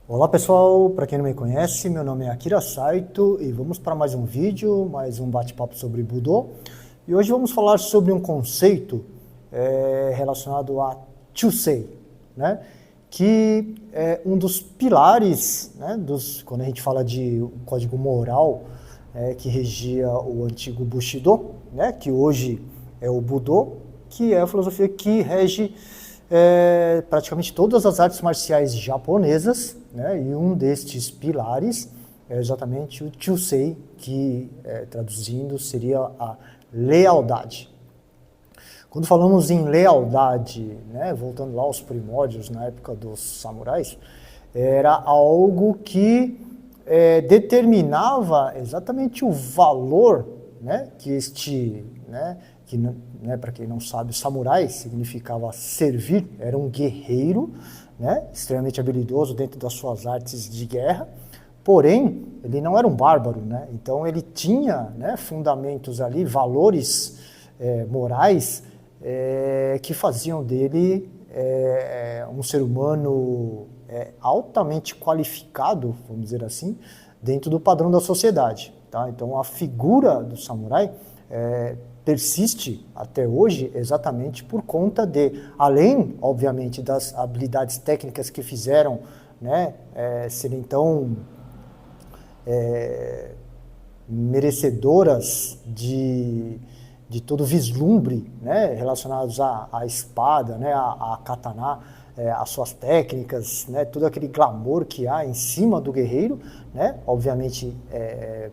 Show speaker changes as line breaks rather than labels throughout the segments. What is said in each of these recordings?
Olá pessoal, para quem não me conhece, meu nome é Akira Saito e vamos para mais um vídeo, mais um bate-papo sobre Budô. E hoje vamos falar sobre um conceito relacionado a Chusei, né? Que é um dos pilares, né, quando a gente fala de código moral que regia o antigo Bushido, né, que hoje é o Budô, que é a filosofia que rege praticamente todas as artes marciais japonesas, né? E um destes pilares é exatamente o Chusei, que traduzindo seria a lealdade. Quando falamos em lealdade, né, voltando lá aos primórdios, na época dos samurais, era algo que determinava exatamente o valor, né, que este, né, para quem não sabe, samurai significava servir, era um guerreiro, né, extremamente habilidoso dentro das suas artes de guerra, porém, ele não era um bárbaro, né, então ele tinha, né, fundamentos ali, valores morais que faziam dele um ser humano altamente qualificado, vamos dizer assim, dentro do padrão da sociedade. Tá? Então, a figura do samurai persiste até hoje exatamente por conta de, além, obviamente, das habilidades técnicas que fizeram, né, serem tão merecedoras de todo vislumbre, né, relacionados à espada, né, à katana, as suas técnicas, né, todo aquele glamour que há em cima do guerreiro, né, obviamente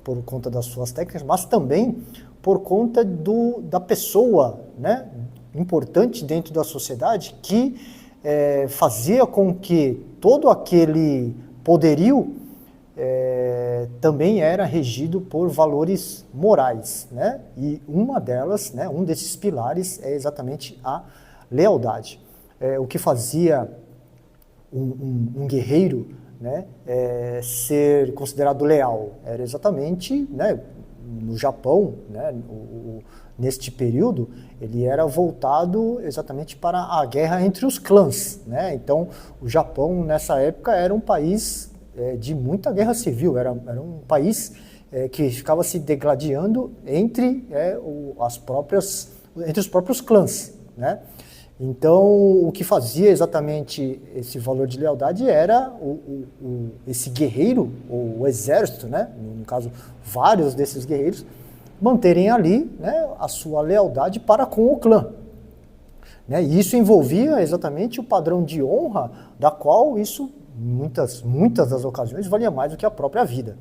por conta das suas técnicas, mas também por conta da pessoa, né, importante dentro da sociedade que fazia com que todo aquele poderio também era regido por valores morais, né? E uma delas, né, um desses pilares é exatamente a lealdade. O que fazia um guerreiro, né, ser considerado leal era exatamente, né, no Japão, né, neste período, ele era voltado exatamente para a guerra entre os clãs, né? Então, o Japão nessa época era um país de muita guerra civil, era um país que ficava se degladiando entre os próprios clãs, né? Então, o que fazia exatamente esse valor de lealdade era esse guerreiro, ou o exército, né? No caso, vários desses guerreiros, manterem ali, né, a sua lealdade para com o clã. Né? E isso envolvia exatamente o padrão de honra, da qual isso, muitas das ocasiões, valia mais do que a própria vida.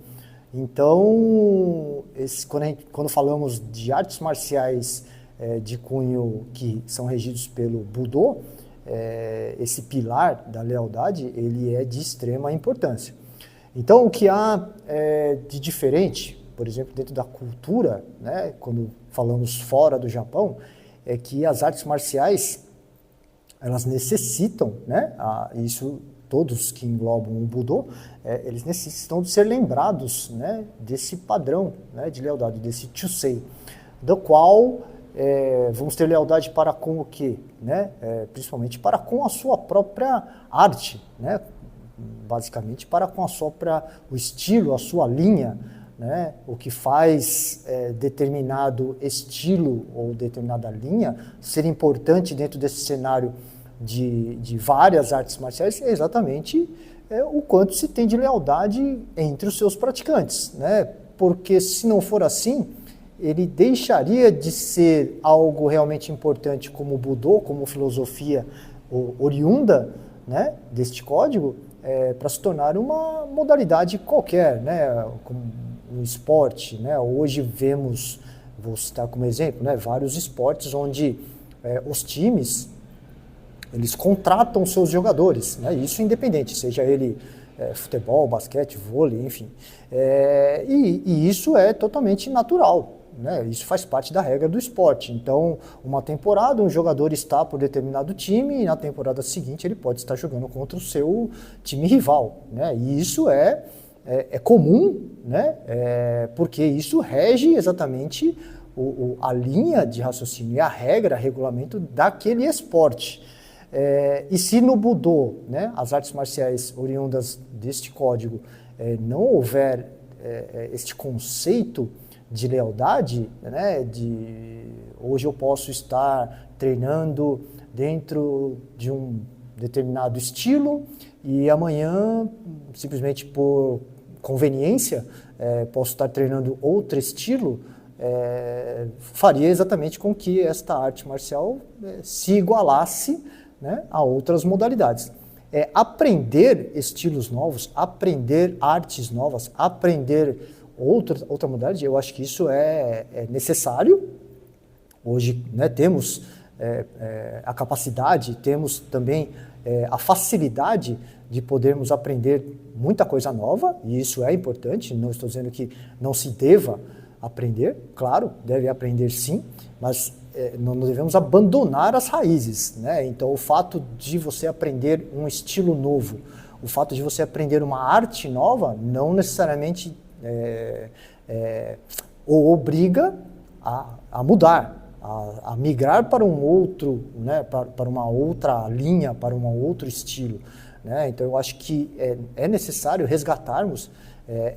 Então, quando falamos de artes marciais de cunho que são regidos pelo Budô, esse pilar da lealdade, ele é de extrema importância. Então, o que há de diferente, por exemplo, dentro da cultura, né, quando falamos fora do Japão, é que as artes marciais, elas necessitam, né, isso todos que englobam o Budô, eles necessitam de ser lembrados, né, desse padrão, né, de lealdade, desse Chusei, do qual vamos ter lealdade para com o quê? Né? Principalmente para com a sua própria arte, né? Basicamente para com o estilo, a sua linha, né? O que faz determinado estilo ou determinada linha ser importante dentro desse cenário de várias artes marciais é exatamente o quanto se tem de lealdade entre os seus praticantes, né? Porque se não for assim, ele deixaria de ser algo realmente importante como o Budô, como filosofia oriunda, né, deste código, para se tornar uma modalidade qualquer, né, como um esporte. Né? Hoje vemos, vou citar como exemplo, né, vários esportes onde os times eles contratam seus jogadores, né, isso independente, seja ele futebol, basquete, vôlei, enfim. E isso é totalmente natural. Né? Isso faz parte da regra do esporte. Então, uma temporada, um jogador está por determinado time e na temporada seguinte ele pode estar jogando contra o seu time rival. Né? E isso é comum, né? Porque isso rege exatamente a linha de raciocínio e a regra, regulamento daquele esporte. E se no Budô, né, as artes marciais oriundas deste código, não houver este conceito de lealdade, né, hoje eu posso estar treinando dentro de um determinado estilo e amanhã, simplesmente por conveniência, posso estar treinando outro estilo, faria exatamente com que esta arte marcial se igualasse, né, a outras modalidades. Aprender estilos novos, aprender artes novas, aprender outra modalidade, eu acho que isso é necessário. Hoje, né, temos a capacidade, temos também a facilidade de podermos aprender muita coisa nova, e isso é importante, não estou dizendo que não se deva aprender, claro, deve aprender sim, mas não devemos abandonar as raízes, né? Então, o fato de você aprender um estilo novo, o fato de você aprender uma arte nova, não necessariamente o obriga a mudar, a migrar para um outro, né, para uma outra linha, para um outro estilo, né? Então, eu acho que é necessário resgatarmos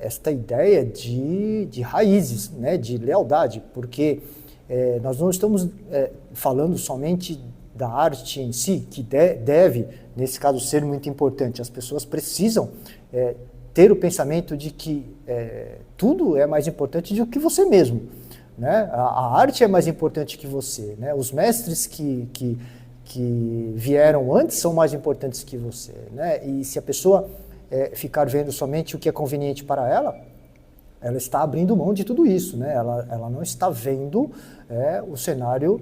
esta ideia de raízes, né, de lealdade, porque nós não estamos falando somente da arte em si, que deve, nesse caso, ser muito importante. As pessoas precisam ter o pensamento de que tudo é mais importante do que você mesmo, né? A arte é mais importante que você, né? Os mestres que vieram antes são mais importantes que você, né? E se a pessoa ficar vendo somente o que é conveniente para ela, ela está abrindo mão de tudo isso, né? Ela não está vendo o cenário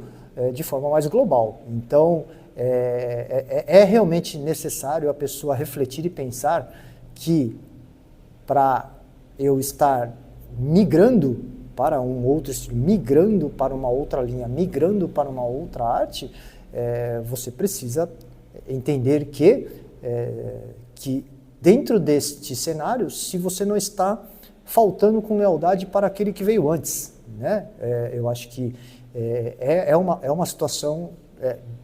de forma mais global. Então, é realmente necessário a pessoa refletir e pensar que para eu estar migrando para um outro estilo, migrando para uma outra linha, migrando para uma outra arte, você precisa entender que dentro deste cenário, se você não está faltando com lealdade para aquele que veio antes, né? Eu acho que é uma situação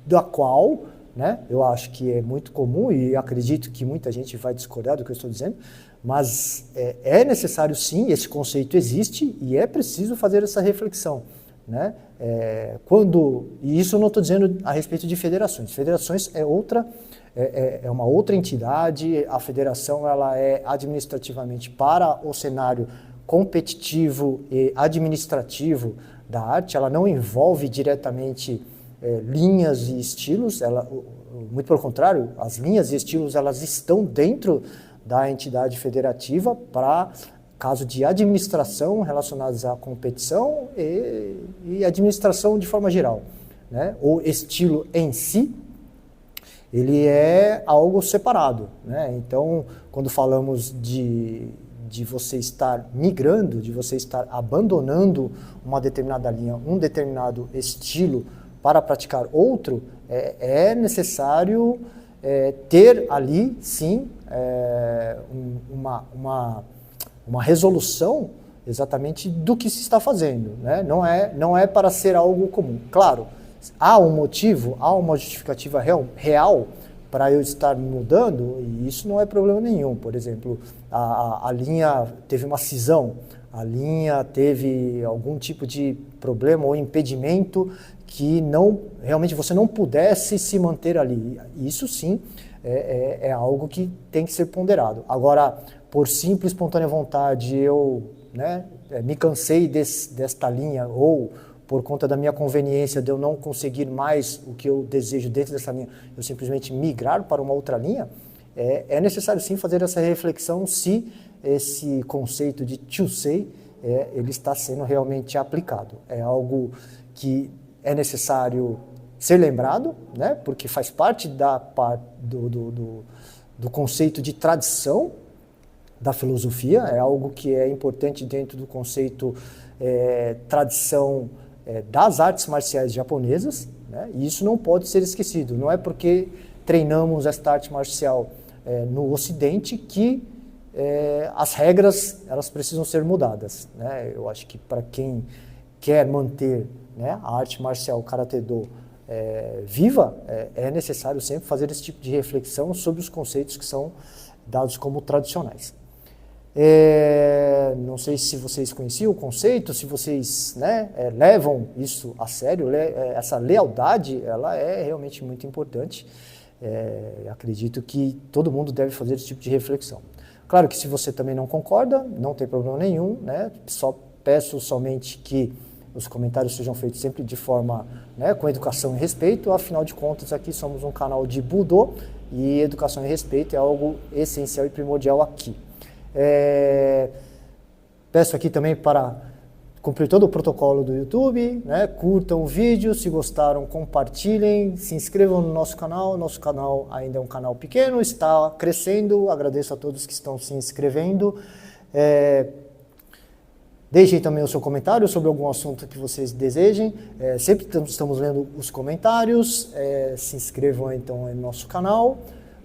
da qual, né, eu acho que é muito comum e acredito que muita gente vai discordar do que eu estou dizendo, mas é necessário sim, esse conceito existe e é preciso fazer essa reflexão, né? E isso eu não estou dizendo a respeito de federações. Federações é uma outra entidade. A federação ela é administrativamente para o cenário competitivo e administrativo da arte. Ela não envolve diretamente linhas e estilos. Muito pelo contrário, as linhas e estilos elas estão dentro da entidade federativa para caso de administração relacionados à competição e administração de forma geral, né? O estilo em si, ele é algo separado, né? Então, quando falamos de você estar migrando, de você estar abandonando uma determinada linha, um determinado estilo para praticar outro, é necessário ter ali, sim, uma resolução exatamente do que se está fazendo, né? Não é para ser algo comum. Claro, há um motivo, há uma justificativa real para eu estar mudando, e isso não é problema nenhum. Por exemplo, a linha teve uma cisão, a linha teve algum tipo de problema ou impedimento que realmente você não pudesse se manter ali. Isso sim é algo que tem que ser ponderado. Agora, por simples, espontânea vontade, eu me cansei desta linha, ou por conta da minha conveniência de eu não conseguir mais o que eu desejo dentro dessa linha, eu simplesmente migrar para uma outra linha, é necessário sim fazer essa reflexão se esse conceito de Chusei ele está sendo realmente aplicado. É algo que é necessário ser lembrado, né, porque faz parte do conceito de tradição da filosofia, é algo que é importante dentro do conceito tradição das artes marciais japonesas, né, e isso não pode ser esquecido. Não é porque treinamos esta arte marcial no Ocidente que as regras elas precisam ser mudadas, né? Eu acho que para quem quer manter, né, a arte marcial Karate-Do viva, é necessário sempre fazer esse tipo de reflexão sobre os conceitos que são dados como tradicionais. Não sei se vocês conheciam o conceito, se vocês, né, levam isso a sério, essa lealdade, ela é realmente muito importante. Acredito que todo mundo deve fazer esse tipo de reflexão. Claro que se você também não concorda, não tem problema nenhum, né? Só peço somente que os comentários sejam feitos sempre de forma, né, com educação e respeito. Afinal de contas, aqui somos um canal de Budô e educação e respeito é algo essencial e primordial aqui. Peço aqui também para cumprir todo o protocolo do YouTube, né? Curtam o vídeo, se gostaram, compartilhem, se inscrevam no nosso canal. Nosso canal ainda é um canal pequeno, está crescendo. Agradeço a todos que estão se inscrevendo. Deixem também o seu comentário sobre algum assunto que vocês desejem. Sempre estamos lendo os comentários. Se inscrevam então no nosso canal.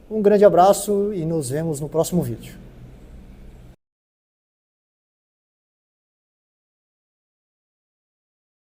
Um grande abraço e nos vemos no próximo vídeo.